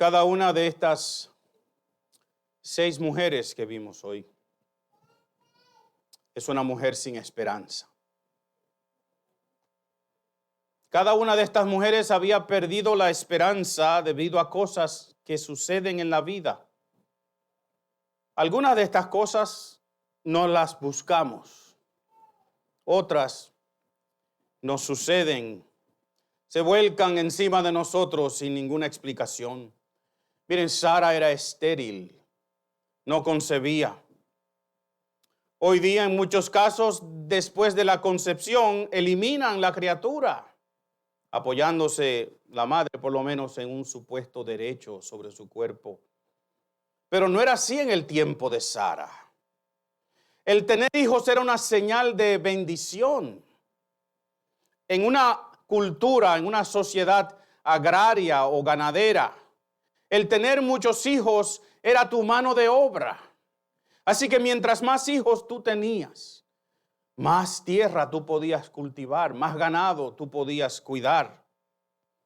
Cada una de estas 6 mujeres que vimos hoy es una mujer sin esperanza. Cada una de estas mujeres había perdido la esperanza debido a cosas que suceden en la vida. Algunas de estas cosas no las buscamos. Otras nos suceden, se vuelcan encima de nosotros sin ninguna explicación. Miren, Sara era estéril, no concebía. Hoy día, en muchos casos, después de la concepción, eliminan la criatura, apoyándose la madre, por lo menos, en un supuesto derecho sobre su cuerpo. Pero no era así en el tiempo de Sara. El tener hijos era una señal de bendición. En una cultura, en una sociedad agraria o ganadera, el tener muchos hijos era tu mano de obra. Así que mientras más hijos tú tenías, más tierra tú podías cultivar, más ganado tú podías cuidar.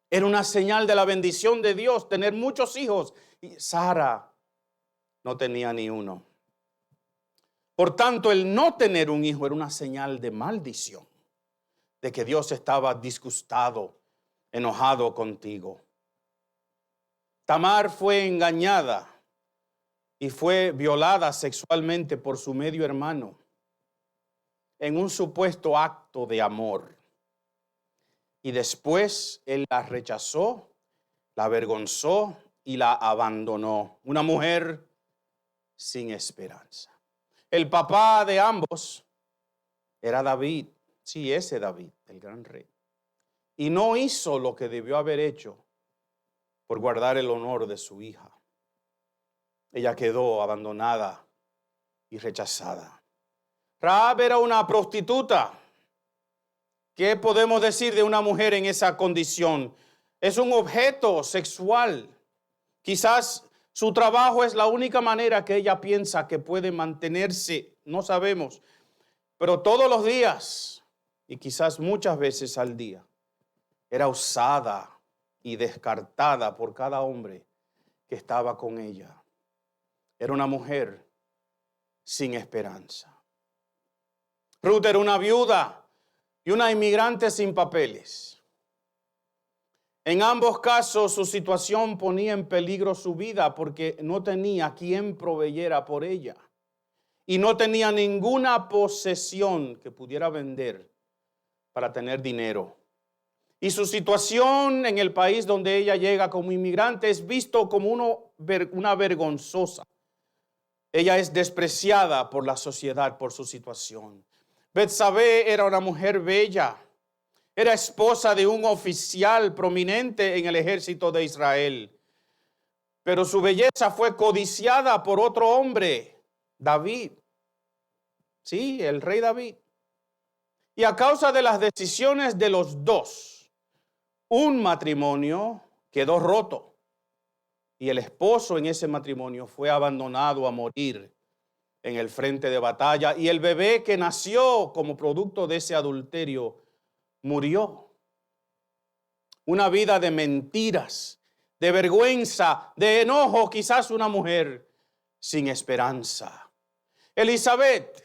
Era una señal de la bendición de Dios tener muchos hijos. Y Sara no tenía ni uno. Por tanto, el no tener un hijo era una señal de maldición, de que Dios estaba disgustado, enojado contigo. Tamar fue engañada y fue violada sexualmente por su medio hermano en un supuesto acto de amor. Y después él la rechazó, la avergonzó y la abandonó. Una mujer sin esperanza. El papá de ambos era David. Sí, ese David, el gran rey. Y no hizo lo que debió haber hecho por guardar el honor de su hija. Ella quedó abandonada y rechazada. Rahab era una prostituta. ¿Qué podemos decir de una mujer en esa condición? Es un objeto sexual. Quizás su trabajo es la única manera que ella piensa que puede mantenerse. No sabemos. Pero todos los días, y quizás muchas veces al día, era usada y descartada por cada hombre que estaba con ella. Era una mujer sin esperanza. Ruth era una viuda y una inmigrante sin papeles. En ambos casos su situación ponía en peligro su vida porque no tenía quien proveyera por ella y no tenía ninguna posesión que pudiera vender para tener dinero. Y su situación en el país donde ella llega como inmigrante es visto como una vergonzosa. Ella es despreciada por la sociedad por su situación. Betsabé era una mujer bella. Era esposa de un oficial prominente en el ejército de Israel. Pero su belleza fue codiciada por otro hombre, David. Sí, el rey David. Y a causa de las decisiones de los dos, un matrimonio quedó roto. Y el esposo en ese matrimonio fue abandonado a morir en el frente de batalla. Y el bebé que nació como producto de ese adulterio murió. Una vida de mentiras, de vergüenza, de enojo, quizás una mujer sin esperanza. Elizabeth,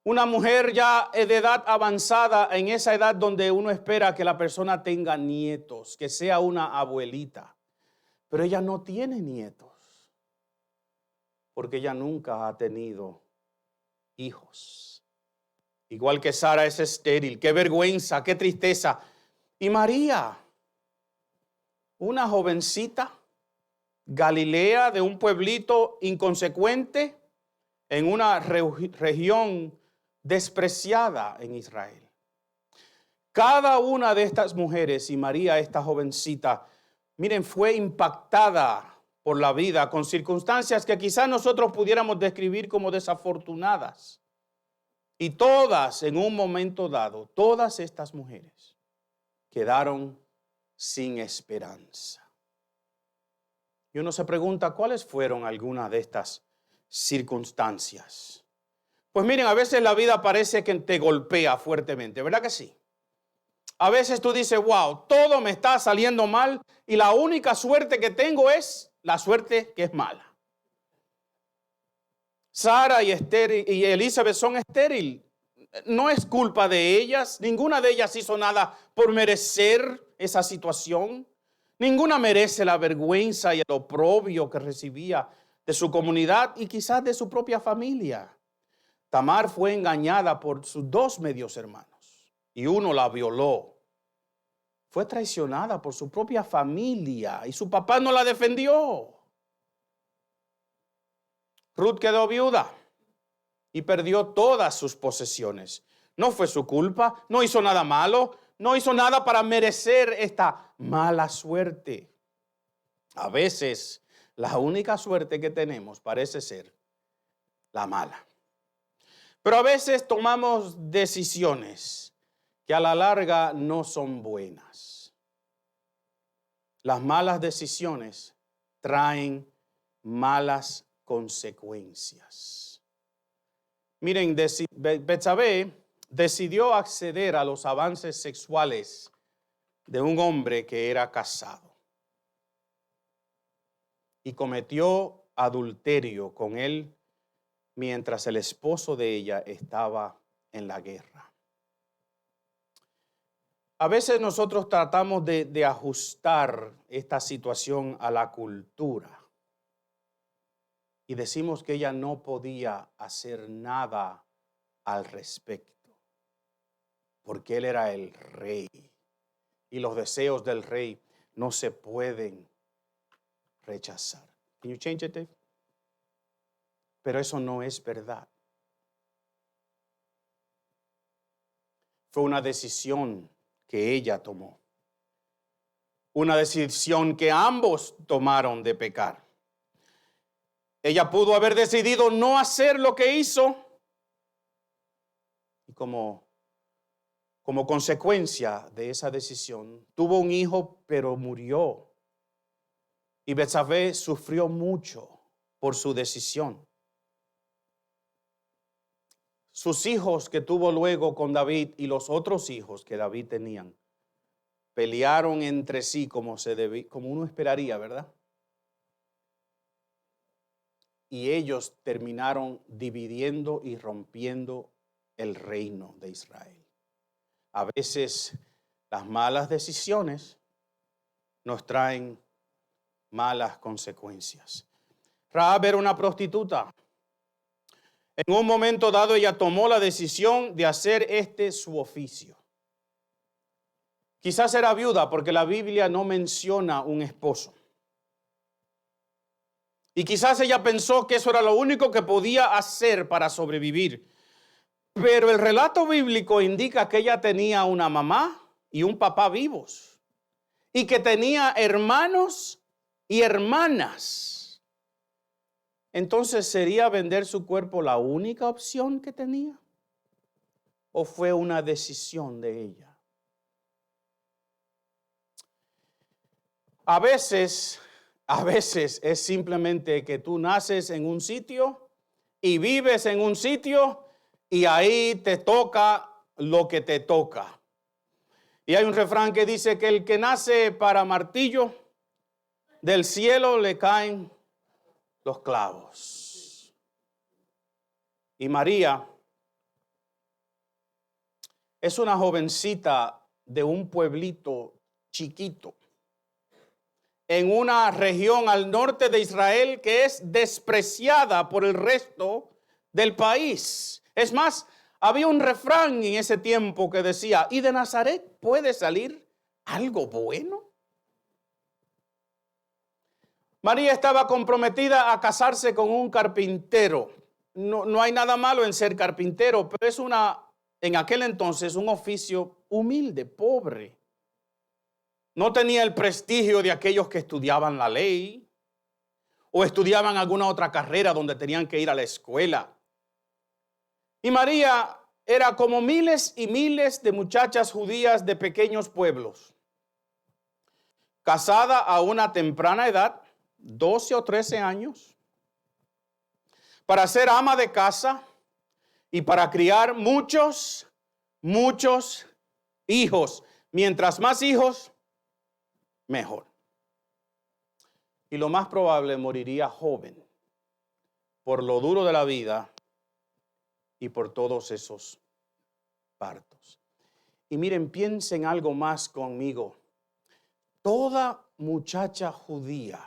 una mujer ya de edad avanzada, en esa edad donde uno espera que la persona tenga nietos, que sea una abuelita. Pero ella no tiene nietos, porque ella nunca ha tenido hijos. Igual que Sara es estéril. Qué vergüenza, qué tristeza. Y María, una jovencita, Galilea, de un pueblito inconsecuente, en una región despreciada en Israel. Cada una de estas mujeres, y María, esta jovencita, miren, fue impactada por la vida con circunstancias que quizás nosotros pudiéramos describir como desafortunadas. Y todas, en un momento dado, todas estas mujeres quedaron sin esperanza. Y uno se pregunta, ¿cuáles fueron algunas de estas circunstancias? Pues miren, a veces la vida parece que te golpea fuertemente, ¿verdad que sí? A veces tú dices, wow, todo me está saliendo mal y la única suerte que tengo es la suerte que es mala. Sara y Elizabeth son estériles. No es culpa de ellas. Ninguna de ellas hizo nada por merecer esa situación. Ninguna merece la vergüenza y el oprobio que recibía de su comunidad y quizás de su propia familia. Tamar fue engañada por sus dos medios hermanos y uno la violó. Fue traicionada por su propia familia y su papá no la defendió. Ruth quedó viuda y perdió todas sus posesiones. No fue su culpa, no hizo nada malo, no hizo nada para merecer esta mala suerte. A veces la única suerte que tenemos parece ser la mala. Pero a veces tomamos decisiones que a la larga no son buenas. Las malas decisiones traen malas consecuencias. Miren, Betsabé decidió acceder a los avances sexuales de un hombre que era casado y cometió adulterio con él mientras el esposo de ella estaba en la guerra. A veces nosotros tratamos de ajustar esta situación a la cultura y decimos que ella no podía hacer nada al respecto, porque él era el rey y los deseos del rey no se pueden rechazar. Can you change it, Dave? Pero eso no es verdad. Fue una decisión que ella tomó. Una decisión que ambos tomaron de pecar. Ella pudo haber decidido no hacer lo que hizo. Y como consecuencia de esa decisión, tuvo un hijo, pero murió. Y Betsabé sufrió mucho por su decisión. Sus hijos que tuvo luego con David y los otros hijos que David tenían, pelearon entre sí como uno esperaría, ¿verdad? Y ellos terminaron dividiendo y rompiendo el reino de Israel. A veces las malas decisiones nos traen malas consecuencias. Rahab era una prostituta. En un momento dado ella tomó la decisión de hacer su oficio. Quizás era viuda porque la Biblia no menciona un esposo. Y quizás ella pensó que eso era lo único que podía hacer para sobrevivir. Pero el relato bíblico indica que ella tenía una mamá y un papá vivos. Y que tenía hermanos y hermanas. Entonces, ¿sería vender su cuerpo la única opción que tenía? ¿O fue una decisión de ella? A veces es simplemente que tú naces en un sitio y vives en un sitio y ahí te toca lo que te toca. Y hay un refrán que dice que el que nace para martillo, del cielo le caen los clavos. Y María es una jovencita de un pueblito chiquito en una región al norte de Israel que es despreciada por el resto del país. Es más, había un refrán en ese tiempo que decía, ¿y de Nazaret puede salir algo bueno? María estaba comprometida a casarse con un carpintero. No hay nada malo en ser carpintero, pero es en aquel entonces un oficio humilde, pobre. No tenía el prestigio de aquellos que estudiaban la ley o estudiaban alguna otra carrera donde tenían que ir a la escuela. Y María era como miles y miles de muchachas judías de pequeños pueblos, casada a una temprana edad, 12 o 13 años, para ser ama de casa y para criar muchos hijos. Mientras más hijos, mejor. Y lo más probable, moriría joven por lo duro de la vida y por todos esos partos. Y miren, piensen algo más conmigo. Toda muchacha judía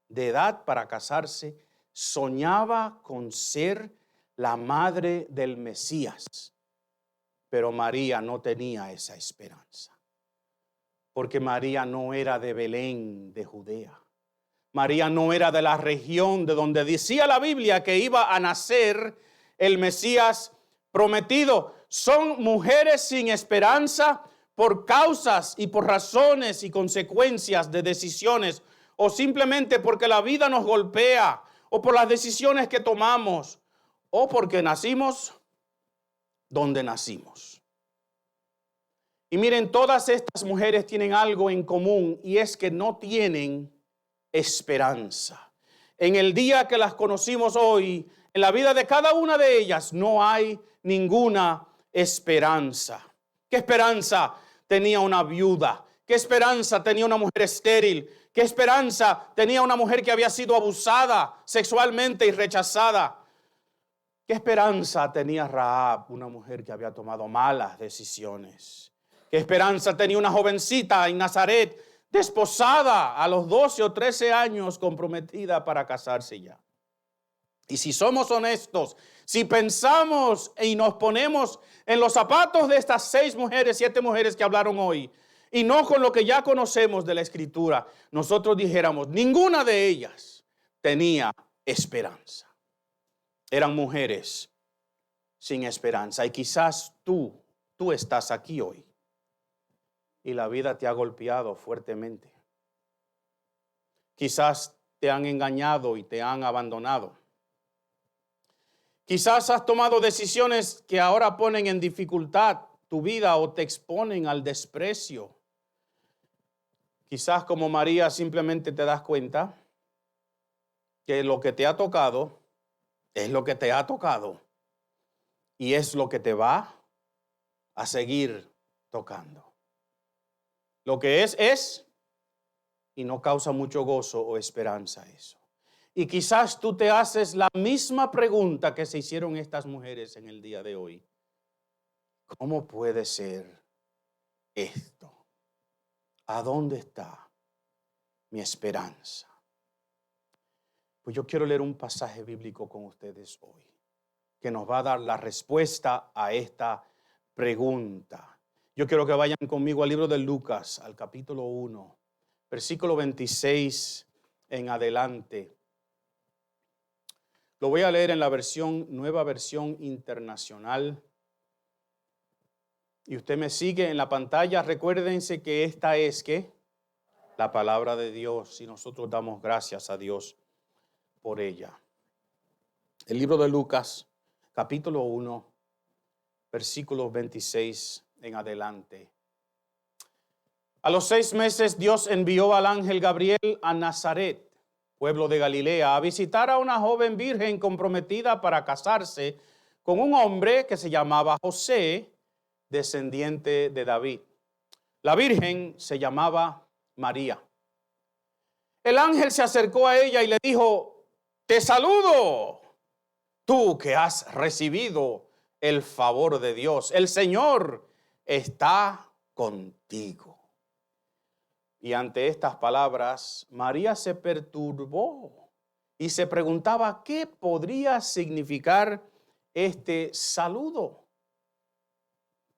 de edad para casarse soñaba con ser la madre del Mesías, pero María no tenía esa esperanza, porque María no era de Belén, de Judea. María no era de la región de donde decía la Biblia que iba a nacer el Mesías prometido. Son mujeres sin esperanza por causas y por razones y consecuencias de decisiones, o simplemente porque la vida nos golpea, o por las decisiones que tomamos, o porque nacimos donde nacimos. Y miren, todas estas mujeres tienen algo en común, y es que no tienen esperanza. En el día que las conocimos hoy, en la vida de cada una de ellas no hay ninguna esperanza. ¿Qué esperanza tenía una viuda? ¿Qué esperanza tenía una mujer estéril? ¿Qué esperanza tenía una mujer que había sido abusada sexualmente y rechazada? ¿Qué esperanza tenía Rahab, una mujer que había tomado malas decisiones? ¿Qué esperanza tenía una jovencita en Nazaret, desposada a los 12 o 13 años, comprometida para casarse ya? Y si somos honestos, si pensamos y nos ponemos en los zapatos de estas 6 mujeres, 7 mujeres que hablaron hoy, y no con lo que ya conocemos de la Escritura, nosotros dijéramos, ninguna de ellas tenía esperanza. Eran mujeres sin esperanza. Y quizás tú estás aquí hoy y la vida te ha golpeado fuertemente. Quizás te han engañado y te han abandonado. Quizás has tomado decisiones que ahora ponen en dificultad tu vida o te exponen al desprecio. Quizás como María simplemente te das cuenta que lo que te ha tocado es lo que te ha tocado y es lo que te va a seguir tocando. Lo que es y no causa mucho gozo o esperanza eso. Y quizás tú te haces la misma pregunta que se hicieron estas mujeres en el día de hoy. ¿Cómo puede ser esto? ¿A dónde está mi esperanza? Pues yo quiero leer un pasaje bíblico con ustedes hoy que nos va a dar la respuesta a esta pregunta. Yo quiero que vayan conmigo al libro de Lucas, al capítulo 1, versículo 26 en adelante. Lo voy a leer en la nueva versión internacional. Y usted me sigue en la pantalla. Recuérdense que esta es ¿qué? La palabra de Dios, y nosotros damos gracias a Dios por ella. El libro de Lucas, capítulo 1, versículos 26 en adelante. A los 6 meses Dios envió al ángel Gabriel a Nazaret, pueblo de Galilea, a visitar a una joven virgen comprometida para casarse con un hombre que se llamaba José, descendiente de David. La virgen se llamaba María. El ángel se acercó a ella y le dijo: te saludo, tú que has recibido el favor de Dios. El Señor está contigo. Y ante estas palabras, María se perturbó y se preguntaba qué podría significar este saludo.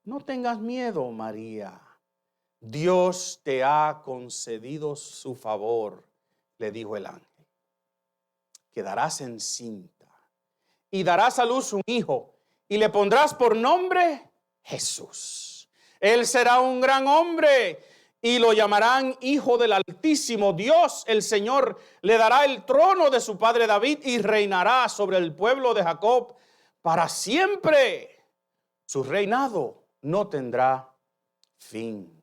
No tengas miedo, María. Dios te ha concedido su favor, le dijo el ángel. Quedarás encinta y darás a luz un hijo y le pondrás por nombre Jesús. Él será un gran hombre y lo llamarán Hijo del Altísimo. Dios, el Señor, le dará el trono de su padre David y reinará sobre el pueblo de Jacob para siempre. Su reinado no tendrá fin.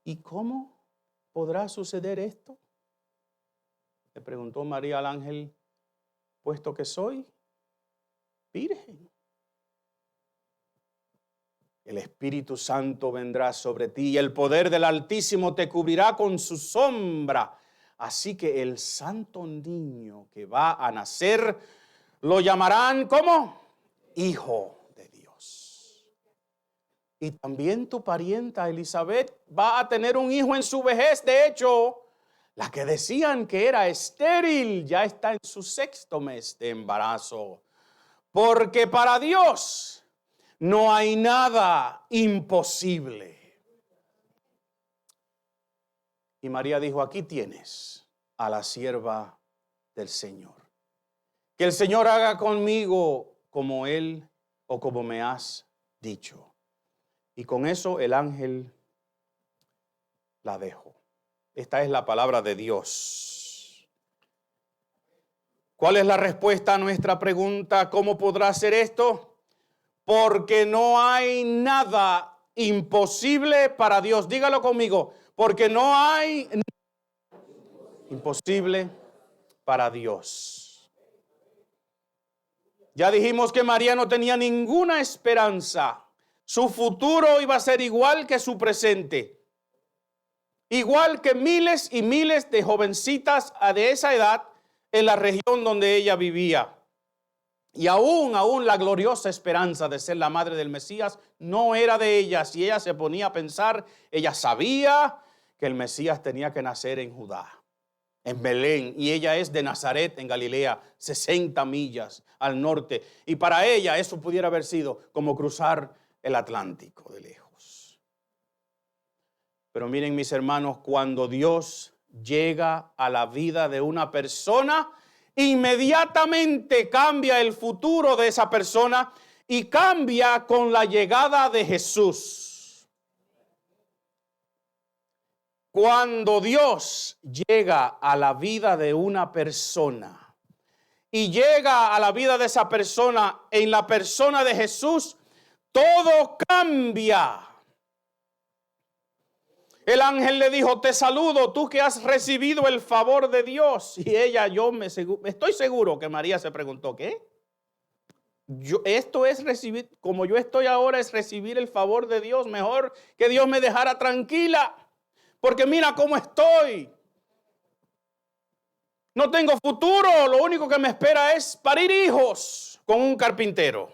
¿Y cómo podrá suceder esto? Le preguntó María al ángel, puesto que soy virgen. el Espíritu Santo vendrá sobre ti y el poder del Altísimo te cubrirá con su sombra. Así que el santo niño que va a nacer lo llamarán, ¿cómo? Hijo de Dios. Y también tu parienta Elizabeth va a tener un hijo en su vejez. De hecho, la que decían que era estéril ya está en su 6º mes de embarazo. Porque para Dios no hay nada imposible. Y María dijo, aquí tienes a la sierva del Señor. Que el Señor haga conmigo como Él o como me has dicho. Y con eso el ángel la dejó. Esta es la palabra de Dios. ¿Cuál es la respuesta a nuestra pregunta? ¿Cómo podrá ser esto? Porque no hay nada imposible para Dios. Dígalo conmigo. Porque no hay imposible para Dios. Ya dijimos que María no tenía ninguna esperanza. Su futuro iba a ser igual que su presente. Igual que miles y miles de jovencitas de esa edad en la región donde ella vivía. Y aún la gloriosa esperanza de ser la madre del Mesías no era de ella. Si ella se ponía a pensar, ella sabía que el Mesías tenía que nacer en Judá, en Belén, y ella es de Nazaret, en Galilea, 60 millas al norte. Y para ella eso pudiera haber sido como cruzar el Atlántico de lejos. Pero miren, mis hermanos, cuando Dios llega a la vida de una persona, inmediatamente cambia el futuro de esa persona y cambia con la llegada de Jesús. Cuando Dios llega a la vida de una persona y llega a la vida de esa persona en la persona de Jesús, todo cambia. El ángel le dijo, te saludo, tú que has recibido el favor de Dios. Y ella, estoy seguro que María se preguntó, ¿qué? Esto es recibir, como yo estoy ahora, es recibir el favor de Dios. Mejor que Dios me dejara tranquila. Porque mira cómo estoy. No tengo futuro. Lo único que me espera es parir hijos con un carpintero.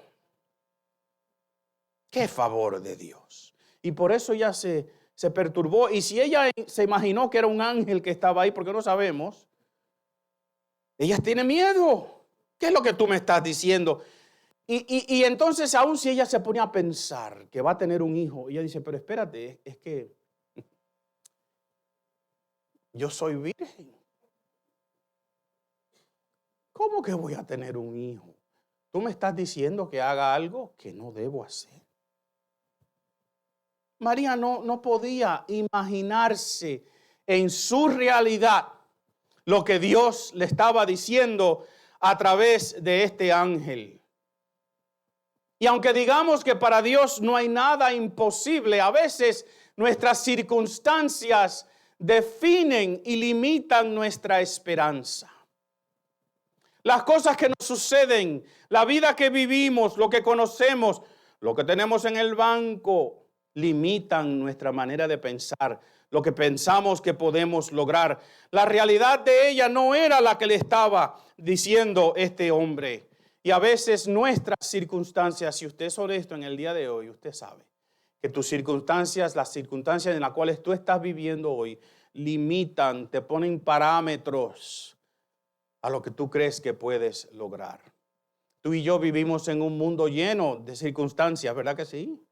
¡Qué favor de Dios! Y por eso ya se perturbó. Y si ella se imaginó que era un ángel que estaba ahí, porque no sabemos, ella tiene miedo. ¿Qué es lo que tú me estás diciendo? Y entonces, aun si ella se ponía a pensar que va a tener un hijo, ella dice, pero espérate, es que yo soy virgen. ¿Cómo que voy a tener un hijo? Tú me estás diciendo que haga algo que no debo hacer. María no podía imaginarse en su realidad lo que Dios le estaba diciendo a través de este ángel. Y aunque digamos que para Dios no hay nada imposible, a veces nuestras circunstancias definen y limitan nuestra esperanza. Las cosas que nos suceden, la vida que vivimos, lo que conocemos, lo que tenemos en el banco, limitan nuestra manera de pensar, lo que pensamos que podemos lograr. La realidad de ella no era la que le estaba diciendo este hombre. Y a veces nuestras circunstancias, si usted es honesto en el día de hoy, usted sabe que tus circunstancias, las circunstancias en las cuales tú estás viviendo hoy, limitan, te ponen parámetros a lo que tú crees que puedes lograr. Tú y yo vivimos en un mundo lleno de circunstancias, ¿verdad que sí?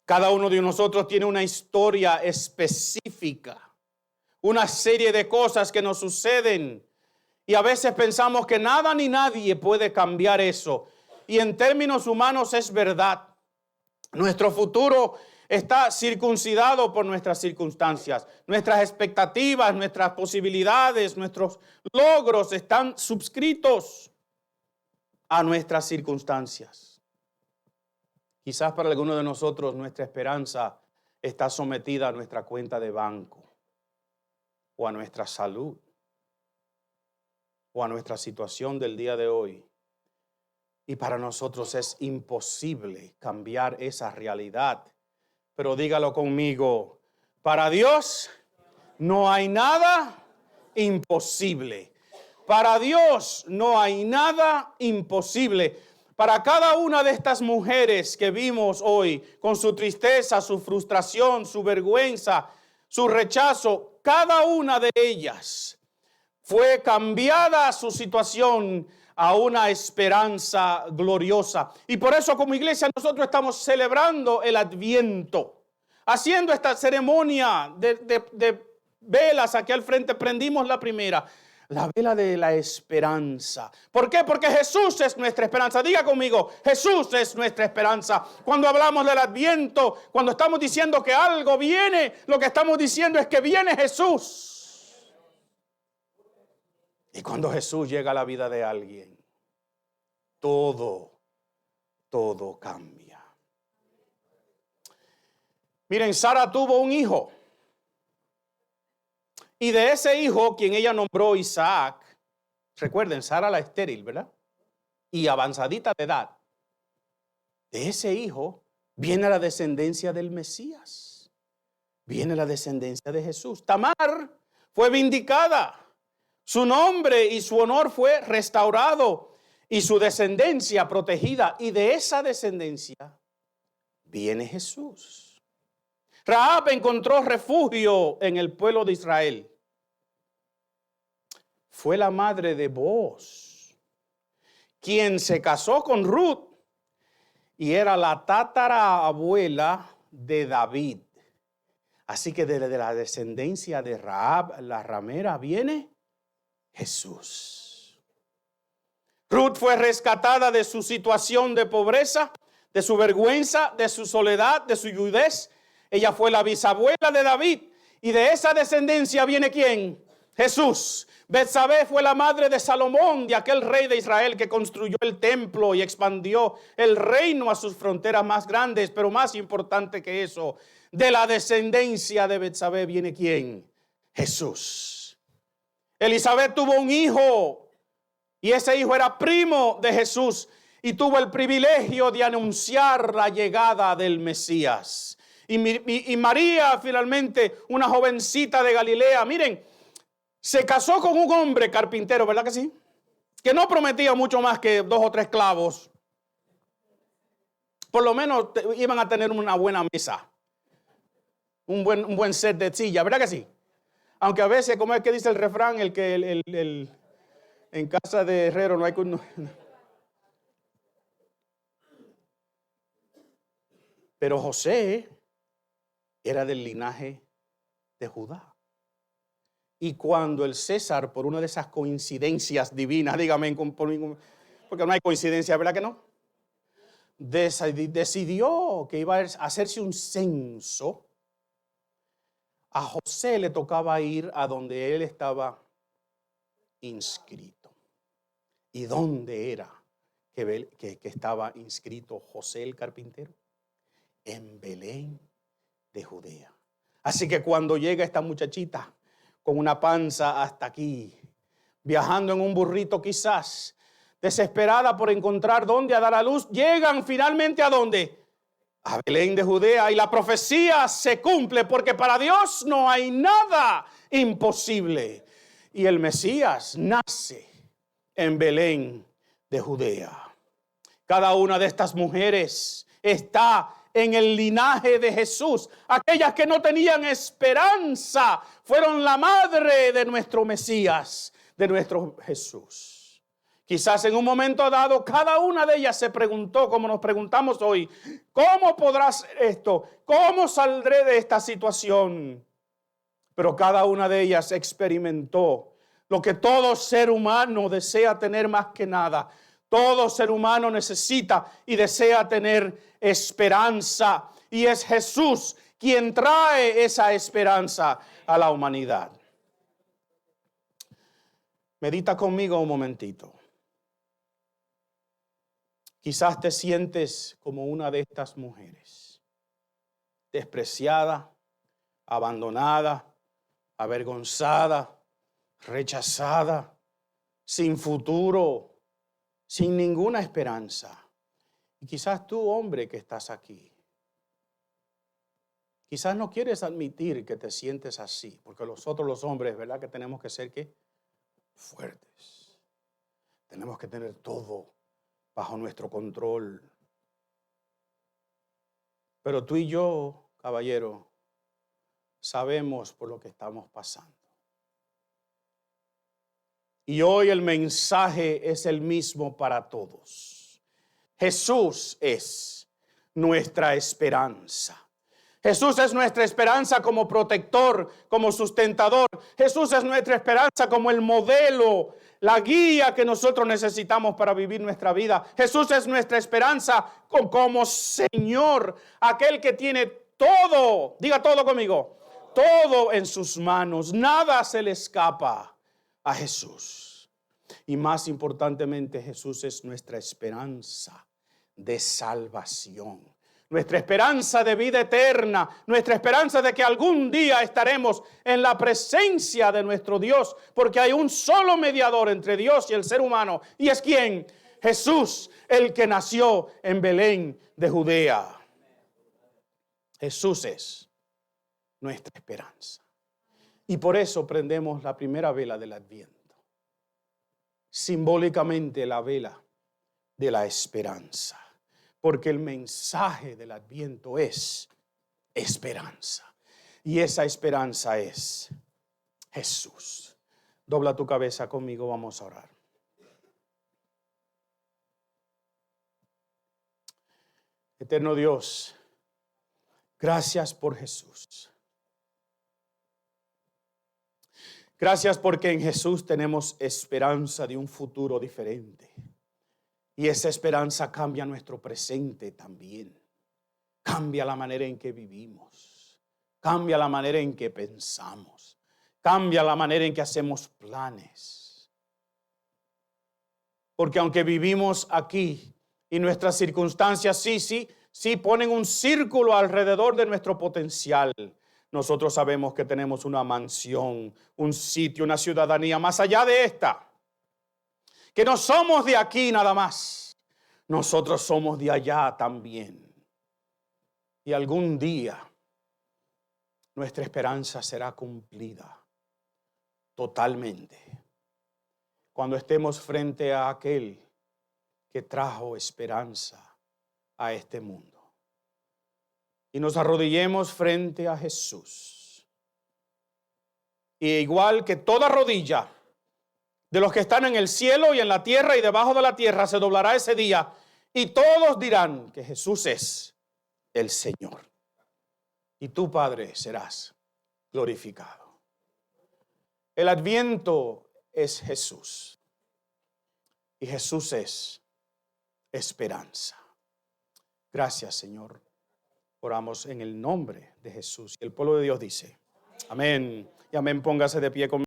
Cada uno de nosotros tiene una historia específica, una serie de cosas que nos suceden y a veces pensamos que nada ni nadie puede cambiar eso. Y en términos humanos es verdad. Nuestro futuro está circuncidado por nuestras circunstancias. Nuestras expectativas, nuestras posibilidades, nuestros logros están suscritos a nuestras circunstancias. Quizás para algunos de nosotros nuestra esperanza está sometida a nuestra cuenta de banco o a nuestra salud o a nuestra situación del día de hoy. Y para nosotros es imposible cambiar esa realidad. Pero dígalo conmigo, para Dios no hay nada imposible. Para Dios no hay nada imposible. Para cada una de estas mujeres que vimos hoy, con su tristeza, su frustración, su vergüenza, su rechazo, cada una de ellas fue cambiada su situación a una esperanza gloriosa. Y por eso como iglesia nosotros estamos celebrando el Adviento, haciendo esta ceremonia de velas. Aquí al frente prendimos la primera, la vela de la esperanza. ¿Por qué? Porque Jesús es nuestra esperanza. Diga conmigo, Jesús es nuestra esperanza. Cuando hablamos del Adviento, cuando estamos diciendo que algo viene, lo que estamos diciendo es que viene Jesús. Y cuando Jesús llega a la vida de alguien, todo cambia. Miren, Sara tuvo un hijo. Y de ese hijo, quien ella nombró Isaac, recuerden, Sara la estéril, ¿verdad? Y avanzadita de edad. De ese hijo viene la descendencia del Mesías. Viene la descendencia de Jesús. Tamar fue vindicada. Su nombre y su honor fue restaurado y su descendencia protegida. Y de esa descendencia viene Jesús. Rahab encontró refugio en el pueblo de Israel. Fue la madre de Booz, quien se casó con Ruth y era la tatarabuela de David. Así que desde la descendencia de Rahab, la ramera, viene Jesús. Ruth fue rescatada de su situación de pobreza, de su vergüenza, de su soledad, de su viudez. Ella fue la bisabuela de David. Y de esa descendencia viene ¿quién? Jesús. Betsabé fue la madre de Salomón, de aquel rey de Israel que construyó el templo y expandió el reino a sus fronteras más grandes. Pero más importante que eso, de la descendencia de Betsabé viene ¿quién? Jesús. Elizabeth tuvo un hijo y ese hijo era primo de Jesús y tuvo el privilegio de anunciar la llegada del Mesías. Y María, finalmente, una jovencita de Galilea, miren, se casó con un hombre carpintero, ¿verdad que sí? Que no prometía mucho más que 2 o 3 clavos. Por lo menos iban a tener una buena mesa, un buen set de silla, ¿verdad que sí? Aunque a veces, como es que dice el refrán, en casa de herrero no hay... Pero José era del linaje de Judá. Y cuando el César, por una de esas coincidencias divinas, dígame, porque no hay coincidencia, ¿verdad que no? Decidió que iba a hacerse un censo. A José le tocaba ir a donde él estaba inscrito. ¿Y dónde era que estaba inscrito José el carpintero? En Belén de Judea. Así que cuando llega esta muchachita con una panza hasta aquí, viajando en un burrito quizás, desesperada por encontrar dónde a dar a luz, llegan finalmente ¿a dónde? A Belén de Judea. Y la profecía se cumple porque para Dios no hay nada imposible. Y el Mesías nace en Belén de Judea. Cada una de estas mujeres está en el linaje de Jesús. Aquellas que no tenían esperanza fueron la madre de nuestro Mesías, de nuestro Jesús. Quizás en un momento dado cada una de ellas se preguntó, como nos preguntamos hoy, ¿cómo podrá ser esto? ¿Cómo saldré de esta situación? Pero cada una de ellas experimentó lo que todo ser humano desea tener más que nada. Todo ser humano necesita y desea tener esperanza. Y es Jesús quien trae esa esperanza a la humanidad. Medita conmigo un momentito. Quizás te sientes como una de estas mujeres, despreciada, abandonada, avergonzada, rechazada, sin futuro, sin ninguna esperanza. Y quizás tú, hombre, que estás aquí, quizás no quieres admitir que te sientes así, porque nosotros los hombres, ¿verdad? Que tenemos que ser, ¿qué? Fuertes. Tenemos que tener todo bajo nuestro control. Pero tú y yo, caballero, sabemos por lo que estamos pasando. Y hoy el mensaje es el mismo para todos. Jesús es nuestra esperanza. Jesús es nuestra esperanza como protector, como sustentador. Jesús es nuestra esperanza como el modelo, la guía que nosotros necesitamos para vivir nuestra vida. Jesús es nuestra esperanza como Señor, aquel que tiene todo, diga todo conmigo, todo en sus manos. Nada se le escapa a Jesús. Y más importantemente, Jesús es nuestra esperanza de salvación. Nuestra esperanza de vida eterna, nuestra esperanza de que algún día estaremos en la presencia de nuestro Dios, porque hay un solo mediador entre Dios y el ser humano. ¿Y es quién? Jesús, el que nació en Belén de Judea. Jesús es nuestra esperanza. Y por eso prendemos la primera vela del Adviento. Simbólicamente la vela de la esperanza. Porque el mensaje del Adviento es esperanza. Y esa esperanza es Jesús. Dobla tu cabeza conmigo, vamos a orar. Eterno Dios, gracias por Jesús. Gracias porque en Jesús tenemos esperanza de un futuro diferente. Y esa esperanza cambia nuestro presente también. Cambia la manera en que vivimos. Cambia la manera en que pensamos. Cambia la manera en que hacemos planes. Porque aunque vivimos aquí y nuestras circunstancias sí ponen un círculo alrededor de nuestro potencial, nosotros sabemos que tenemos una mansión, un sitio, una ciudadanía más allá de esta. Que no somos de aquí nada más. Nosotros somos de allá también. Y algún día nuestra esperanza será cumplida totalmente. Cuando estemos frente a aquel que trajo esperanza a este mundo. Y nos arrodillemos frente a Jesús. Y igual que toda rodilla de los que están en el cielo y en la tierra y debajo de la tierra se doblará ese día. Y todos dirán que Jesús es el Señor. Y tú, Padre, serás glorificado. El Adviento es Jesús. Y Jesús es esperanza. Gracias, Señor. Oramos en el nombre de Jesús. Y el pueblo de Dios dice, amén. Y amén, póngase de pie conmigo.